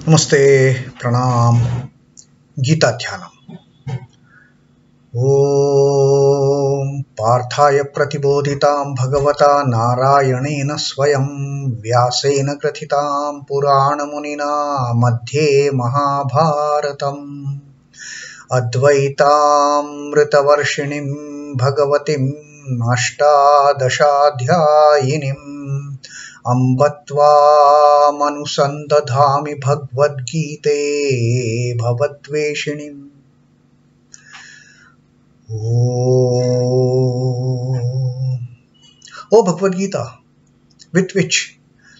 नमस्ते प्रणाम गीता ध्यानम ओम पार्थाय प्रतिबोधितां भगवता नारायणेन स्वयं व्यासेन ग्रथितां पुराणमुनिना मध्ये महाभारतम् अद्वैतामृतवर्षिणीं भगवतीं अष्टादशाध्यायिनीम् अम्ब त्वामनुसन्दधामि भगवद्गीते भवद्वेषिणीम्। O Bhagavad Gita, with which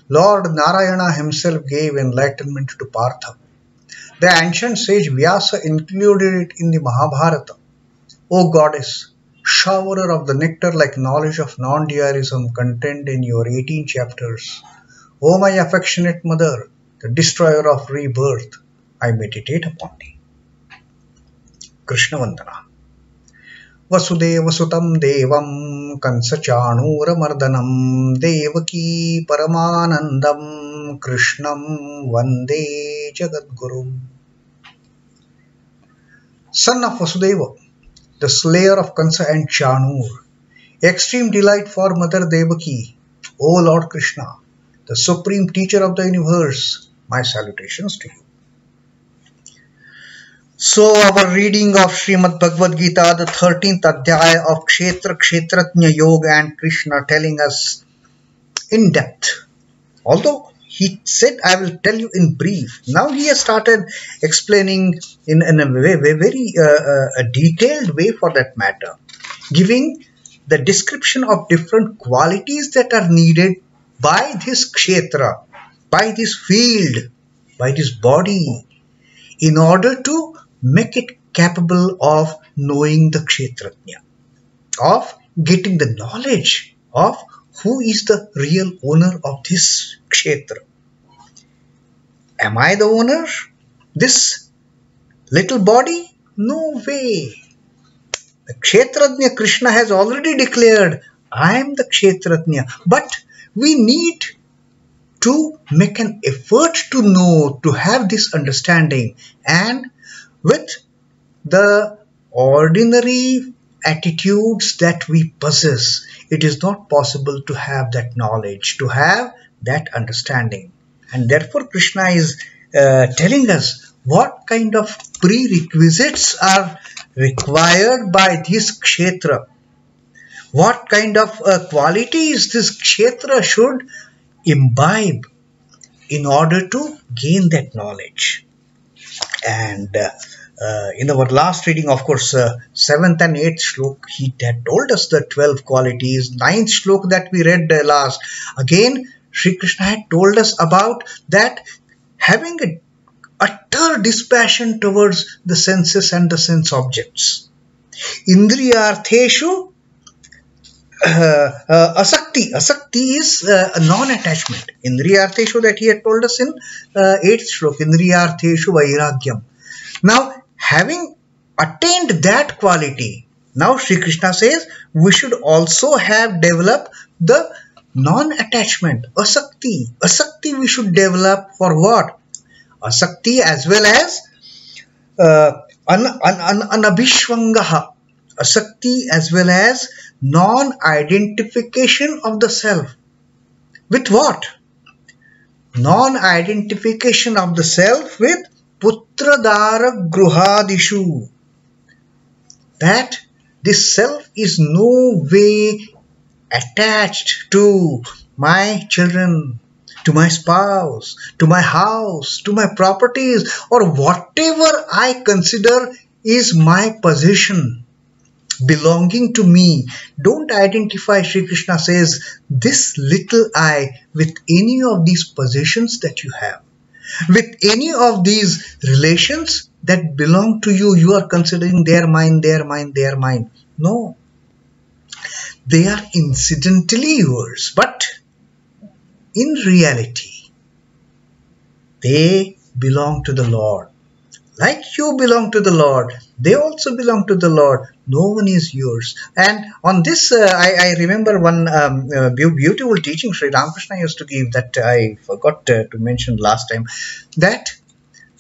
Lord Narayana himself gave enlightenment to Partha, the ancient sage Vyasa included it in the Mahabharata. O Goddess, showerer of the nectar-like knowledge of non-dualism contained in your 18 chapters. O my affectionate mother, the destroyer of rebirth, I meditate upon thee. Krishna Vandana. Vasudeva Sutam Devam Kansachanura Mardanam Devaki Paramanandam Krishnam Vande Jagadgurum. Son of Vasudeva, the slayer of Kansa and Chanur, extreme delight for Mother Devaki, O Lord Krishna, the supreme teacher of the universe, my salutations to you. So our reading of Srimad Bhagavad Gita, the 13th Adhyaya of Kshetradnya Yoga, and Krishna telling us in depth. Although he said, I will tell you in brief. Now he has started explaining in a very detailed way for that matter, giving the description of different qualities that are needed by this Kshetra, by this field, by this body, in order to make it capable of knowing the Kshetradnya, of getting the knowledge of who is the real owner of this Kshetra. Am I the owner? This little body? No way. The Kshetradnya Krishna has already declared, I am the Kshetradnya. But we need to make an effort to know, to have this understanding. And with the ordinary attitudes that we possess, it is not possible to have that knowledge, to have that understanding. And therefore Krishna is telling us what kind of prerequisites are required by this Kshetra. What kind of qualities this Kshetra should imbibe in order to gain that knowledge. And in our last reading, of course, 7th and 8th Shloka, he had told us the 12 qualities. 9th Shloka that we read last, again, Sri Krishna had told us about that having a utter dispassion towards the senses and the sense objects. Indriyartheshu asakti. Asakti is a non-attachment. Indriyartheshu that he had told us in 8th Shloka. Indriyartheshu vairagyam. Now, having attained that quality, now Sri Krishna says we should also have developed the non-attachment, asakti. Asakti we should develop for what? Asakti as well as anabhishvangaha. Asakti as well as non-identification of the self. With what? Non-identification of the self with putradara gruhadishu. That this self is no way attached to my children, to my spouse, to my house, to my properties, or whatever I consider is my possession belonging to me. Don't identify, Sri Krishna says, this little I with any of these possessions that you have, with any of these relations that belong to you. You are considering they are mine, they are mine, they are mine. No. They are incidentally yours, but in reality, they belong to the Lord. Like you belong to the Lord, they also belong to the Lord. No one is yours. And on this, I remember one beautiful teaching Sri Ramakrishna used to give that I forgot to mention last time, that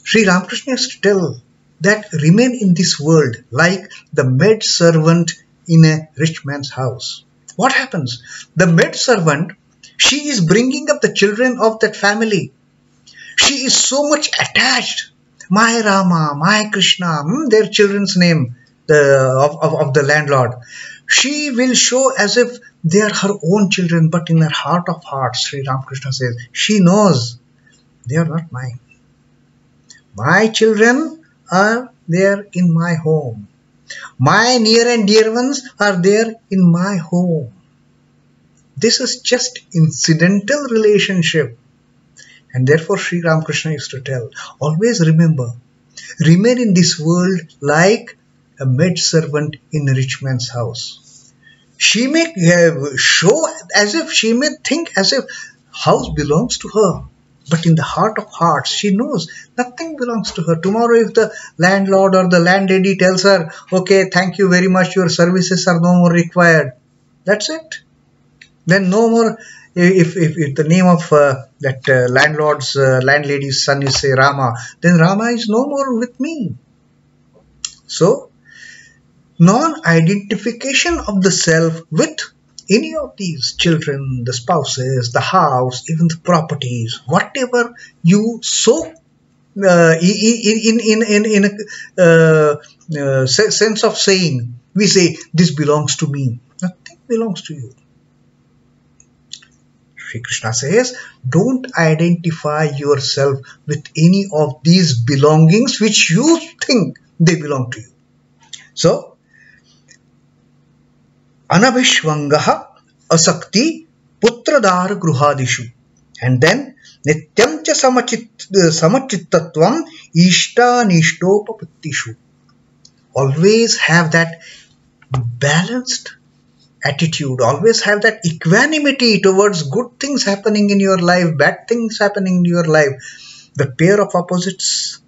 Sri Ramakrishna used to tell that remain in this world like the maid servant in a rich man's house. What happens? The maid servant, she is bringing up the children of that family. She is so much attached. My Rama, my Krishna, their children's name of the landlord. She will show as if they are her own children, but in her heart of hearts, Sri Ramakrishna says, she knows they are not mine. My children are there in my home. My near and dear ones are there in my home. This is just incidental relationship. And therefore Sri Ramakrishna used to tell, always remember, remain in this world like a maid servant in a rich man's house. She may show as if, she may think as if house belongs to her. But in the heart of hearts, she knows nothing belongs to her. Tomorrow if the landlord or the landlady tells her, okay, thank you very much, your services are no more required. That's it. Then no more, if the name of that landlady's son is say Rama, then Rama is no more with me. So, non-identification of the self with any of these children, the spouses, the house, even the properties, whatever you so in a sense of saying, we say this belongs to me. Nothing belongs to you. Sri Krishna says, don't identify yourself with any of these belongings which you think they belong to you. So, anabhishvangaha asakti putradhara gruhadishu. And then nityam cha samachittatvam ishtanishtopapatishu. Always have that balanced attitude. Always have that equanimity towards good things happening in your life, bad things happening in your life. The pair of opposites,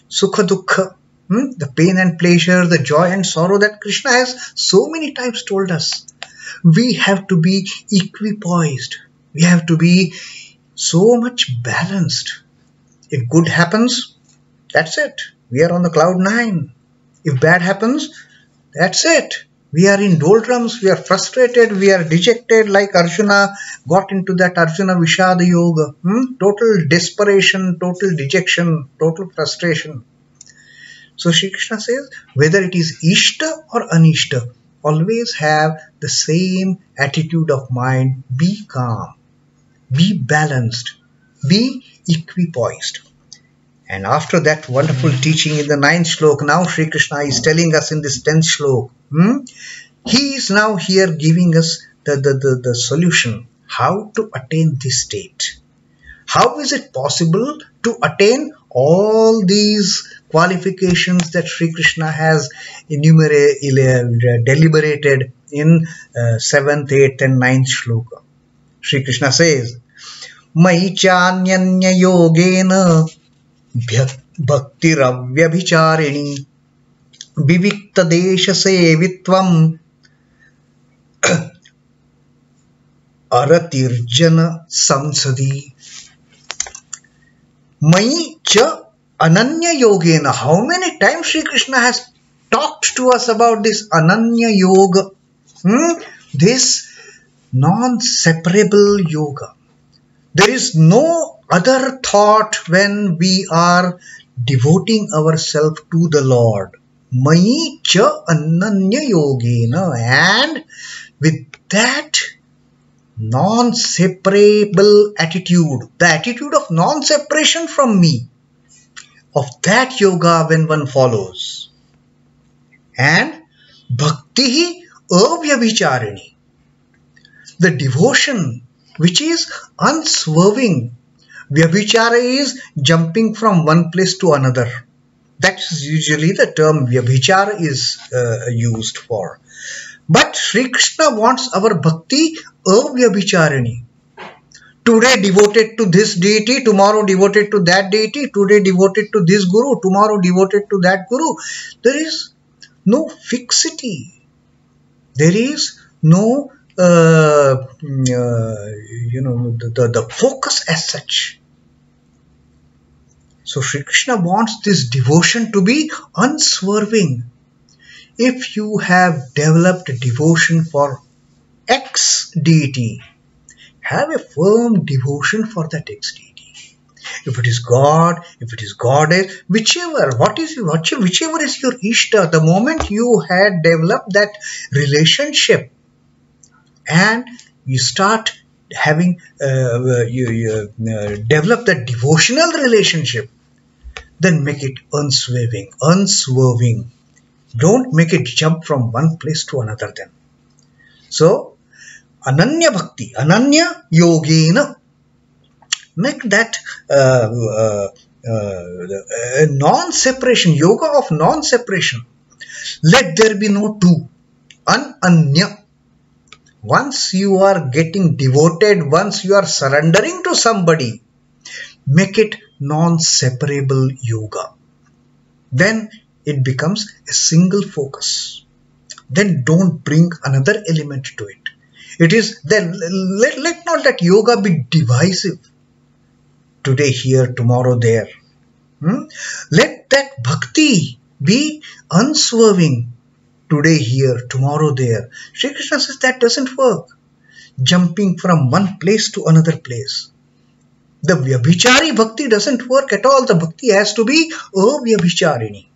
sukha dukkha. The pain and pleasure, the joy and sorrow that Krishna has so many times told us. We have to be equipoised. We have to be so much balanced. If good happens, that's it. We are on the cloud 9. If bad happens, that's it. We are in doldrums, we are frustrated, we are dejected, like Arjuna got into that Arjuna Vishada Yoga. Total desperation, total dejection, total frustration. So Shri Krishna says, whether it is Ishta or Anishta, always have the same attitude of mind. Be calm, be balanced, be equipoised. And after that wonderful teaching in the 9th Shloka, now Shri Krishna is telling us in this 10th Shloka, he is now here giving us the solution, how to attain this state. How is it possible to attain all these qualifications that Sri Krishna has deliberated in 7th, 8th and 9th Shloka? Sri Krishna says, mayi cānanyayogena bhaktiravyabhicāriṇī viviktadeśasevitvam aratirjanasaṃsadi. Mayi cānanyayogena. How many times Sri Krishna has talked to us about this ananya yoga? This non-separable yoga. There is no other thought when we are devoting ourselves to the Lord. Mayi cānanyayogena. And with that non-separable attitude, the attitude of non-separation from me, of that yoga when one follows. And bhaktiravyabhicāriṇī, the devotion which is unswerving. Vyabhichara is jumping from one place to another. That's usually the term vyabhichara is used for. But Sri Krishna wants our bhakti avyabhicāriṇī. Today devoted to this deity, tomorrow devoted to that deity, today devoted to this guru, tomorrow devoted to that guru. There is no fixity. There is no the focus as such. So Sri Krishna wants this devotion to be unswerving. If you have developed devotion for X deity, have a firm devotion for that X deity. If it is God, if it is Goddess, whichever is your Ishta, the moment you had developed that relationship and you start having, develop that devotional relationship, then make it unswerving. Don't make it jump from one place to another then. So, Ananya Bhakti, cānanyayogena, make that non-separation, yoga of non-separation. Let there be no two. Ananya. Once you are getting devoted, once you are surrendering to somebody, make it non-separable yoga. Then it becomes a single focus. Then don't bring another element to it. It is then, let not that yoga be divisive. Today here, tomorrow there. Let that bhakti be unswerving. Today here, tomorrow there. Sri Krishna says that doesn't work. Jumping from one place to another place. The vyabhichari bhakti doesn't work at all. The bhakti has to be avyabhicāriṇī.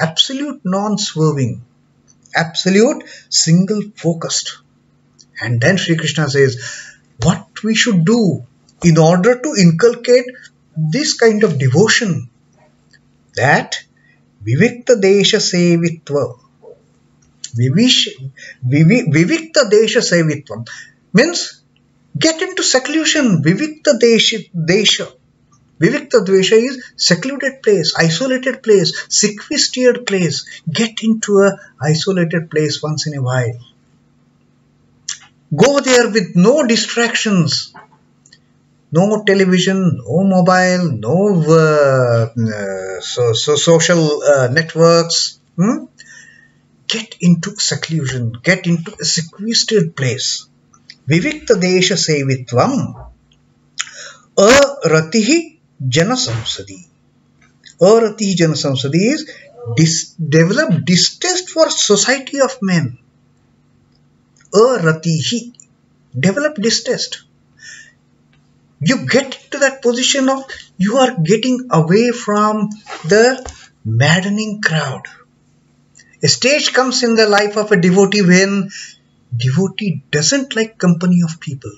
Absolute non-swerving. Absolute single focused. And then Sri Krishna says, what we should do in order to inculcate this kind of devotion, that viviktadeśasevitvam. Viviktadeśasevitvam means get into seclusion. Viviktadesha. Viviktadesha is secluded place, isolated place, sequestered place. Get into a isolated place once in a while. Go there with no distractions. No television, no mobile, no social networks. Get into seclusion. Get into a sequestered place. Viviktadeśasevitvam. Aratirjanasaṃsadi. Aratirjanasaṃsadi is develop distaste for society of men. Aratihi. Develop distaste. You get to that position of you are getting away from the maddening crowd. A stage comes in the life of a devotee when devotee doesn't like company of people.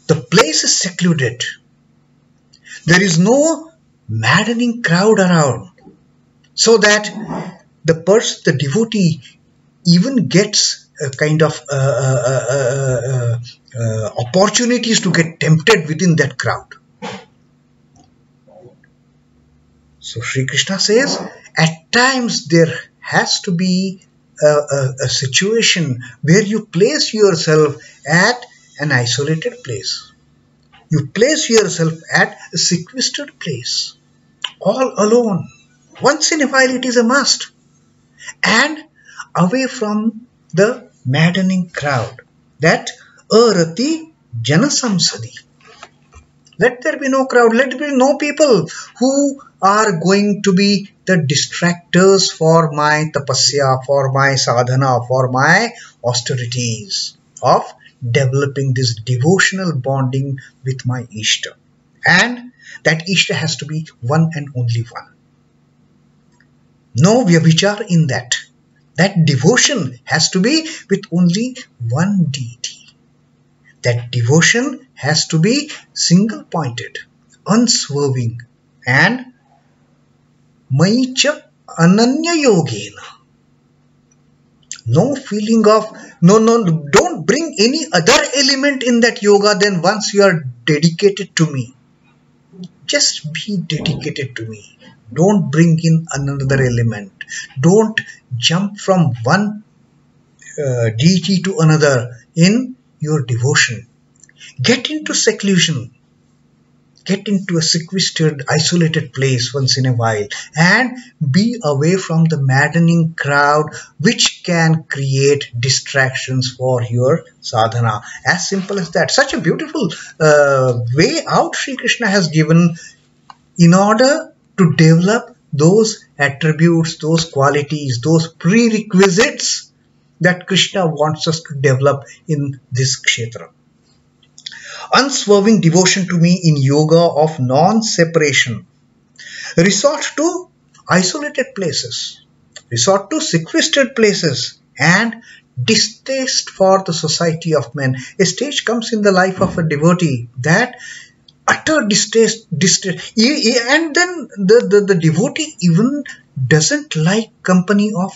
The place is secluded. There is no maddening crowd around. So that the devotee even gets a kind of opportunities to get tempted within that crowd. So Sri Krishna says, at times there has to be a situation where you place yourself at an isolated place. You place yourself at a sequestered place, all alone. Once in a while it is a must. And away from the maddening crowd. That aratirjanasaṃsadi. Let there be no crowd. Let there be no people who are going to be the distractors for my tapasya, for my sadhana, for my austerities of developing this devotional bonding with my Ishta. And that Ishta has to be one and only one. No vyabhichar in that. That devotion has to be with only one deity. That devotion has to be single-pointed, unswerving, and mayi cānanyayogena. No feeling of, don't bring any other element in that yoga than once you are dedicated to me. Just be dedicated to me. Don't bring in another element. Don't jump from one deity to another in your devotion. Get into seclusion. Get into a sequestered, isolated place once in a while and be away from the maddening crowd which can create distractions for your sadhana. As simple as that. Such a beautiful way out Sri Krishna has given in order to develop those attributes, those qualities, those prerequisites that Krishna wants us to develop in this Kshetra. Unswerving devotion to me in yoga of non-separation. Resort to isolated places, resort to sequestered places, and distaste for the society of men. A stage comes in the life of a devotee that utter distaste, and then the devotee even doesn't like company of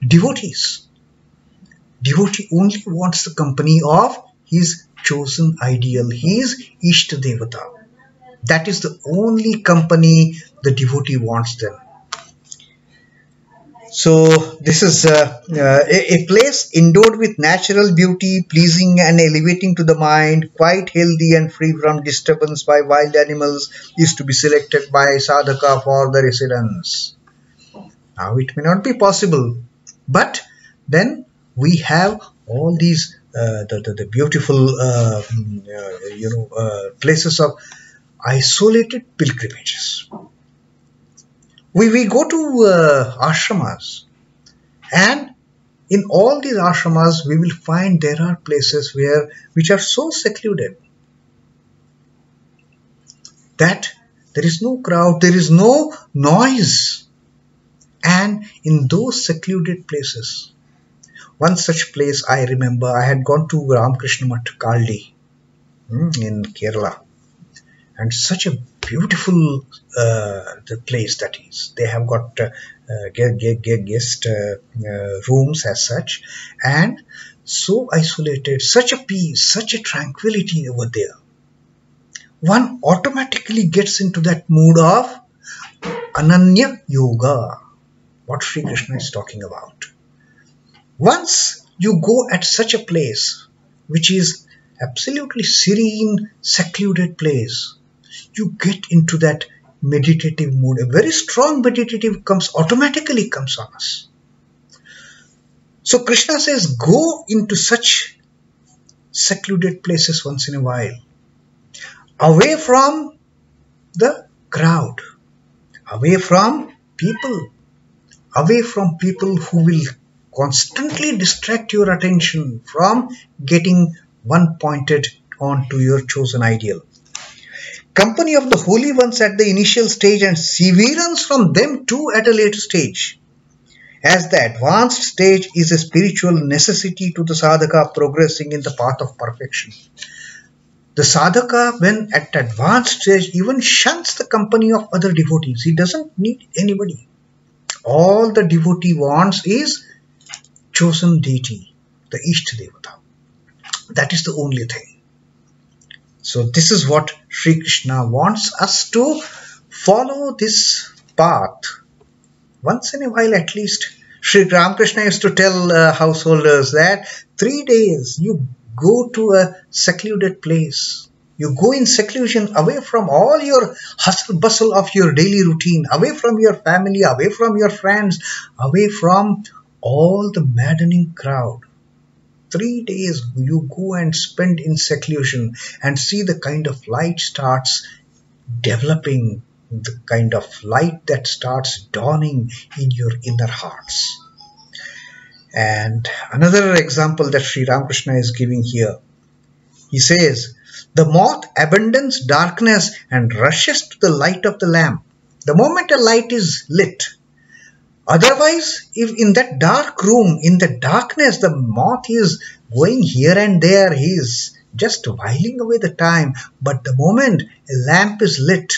devotees. Devotee only wants the company of his chosen ideal, his Ishta Devata. That is the only company the devotee wants then. So this is a place endowed with natural beauty, pleasing and elevating to the mind, quite healthy and free from disturbance by wild animals, is to be selected by sadhaka for the residence. Now it may not be possible, but then we have all these the beautiful places of isolated pilgrimages. We go to ashramas, and in all these ashramas we will find there are places which are so secluded that there is no crowd, there is no noise. And in those secluded places, one such place I remember, I had gone to Ramakrishna Math Kaldi in Kerala, and such a beautiful the place that is. They have got guest rooms as such, and so isolated, such a peace, such a tranquility over there. One automatically gets into that mood of Ananya Yoga, what Sri Krishna is talking about. Once you go at such a place, which is absolutely serene, secluded place, you get into that meditative mood. A very strong meditative automatically comes on us. So Krishna says, go into such secluded places once in a while, away from the crowd, away from people who will constantly distract your attention from getting one pointed on to your chosen ideal. Company of the holy ones at the initial stage and severance from them too at a later stage. As the advanced stage is a spiritual necessity to the sadhaka progressing in the path of perfection. The sadhaka, when at advanced stage, even shuns the company of other devotees. He doesn't need anybody. All the devotee wants is chosen deity, the Ishta Devata. That is the only thing. So this is what Sri Krishna wants us to follow, this path. Once in a while at least, Sri Ramakrishna used to tell householders that 3 days you go to a secluded place. You go in seclusion, away from all your hustle bustle of your daily routine, away from your family, away from your friends, away from all the maddening crowd. 3 days you go and spend in seclusion and see the kind of light starts developing, the kind of light that starts dawning in your inner hearts. And another example that Sri Ramakrishna is giving here, he says, the moth abandons darkness and rushes to the light of the lamp. The moment a light is lit. Otherwise, if in that dark room, in the darkness, the moth is going here and there, he is just whiling away the time. But the moment a lamp is lit,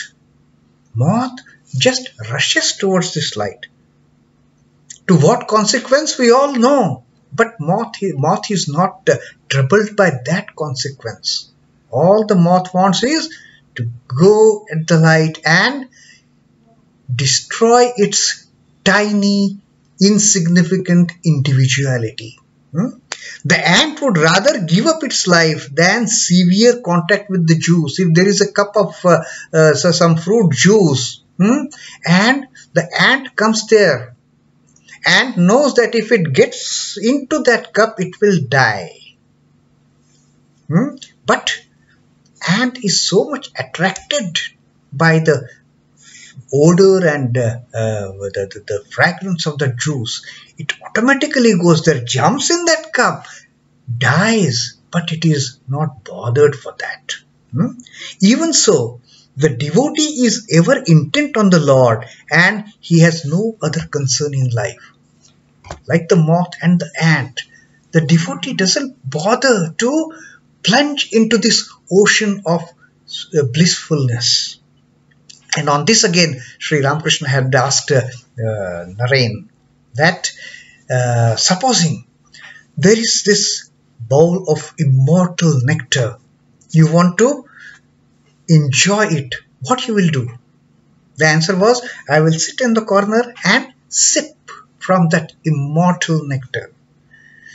moth just rushes towards this light. To what consequence we all know, but moth is not troubled by that consequence. All the moth wants is to go at the light and destroy its tiny, insignificant individuality. The ant would rather give up its life than severe contact with the juice. If there is a cup of some fruit juice, and the ant comes there and knows that if it gets into that cup, it will die. But ant is so much attracted by the odor and the fragrance of the juice, it automatically goes there, jumps in that cup, dies, but it is not bothered for that. Even so, the devotee is ever intent on the Lord and he has no other concern in life. Like the moth and the ant, the devotee doesn't bother to plunge into this ocean of blissfulness. And on this again, Sri Ramakrishna had asked Naren that supposing there is this bowl of immortal nectar, you want to enjoy it, what you will do? The answer was, I will sit in the corner and sip from that immortal nectar.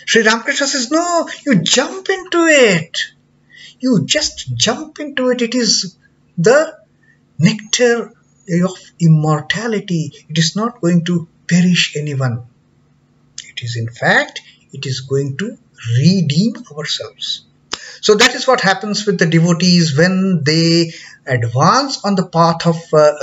Sri Ramakrishna says, no, you jump into it. You just jump into it. It is the nectar of immortality. It is not going to perish anyone. It is, in fact, it is going to redeem ourselves. So that is what happens with the devotees when they advance on the path of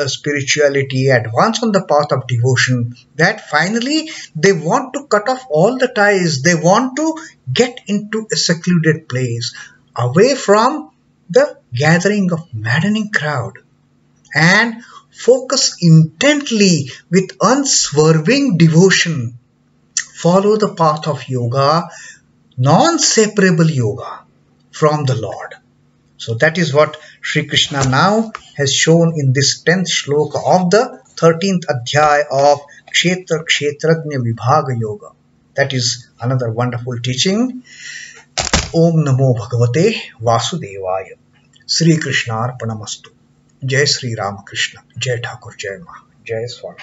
spirituality, advance on the path of devotion, that finally they want to cut off all the ties. They want to get into a secluded place, away from the gathering of maddening crowd, and focus intently with unswerving devotion. Follow the path of yoga, non-separable yoga from the Lord. So that is what Sri Krishna now has shown in this 10th shloka of the 13th adhyaya of Kshetradnya Vibhag Yoga. That is another wonderful teaching. Om Namo Bhagavate Vasudevaya. Sri Krishna Arpanamastu. Jai Sri Ramakrishna. Jai Thakur Jai Ma. Jai Swami.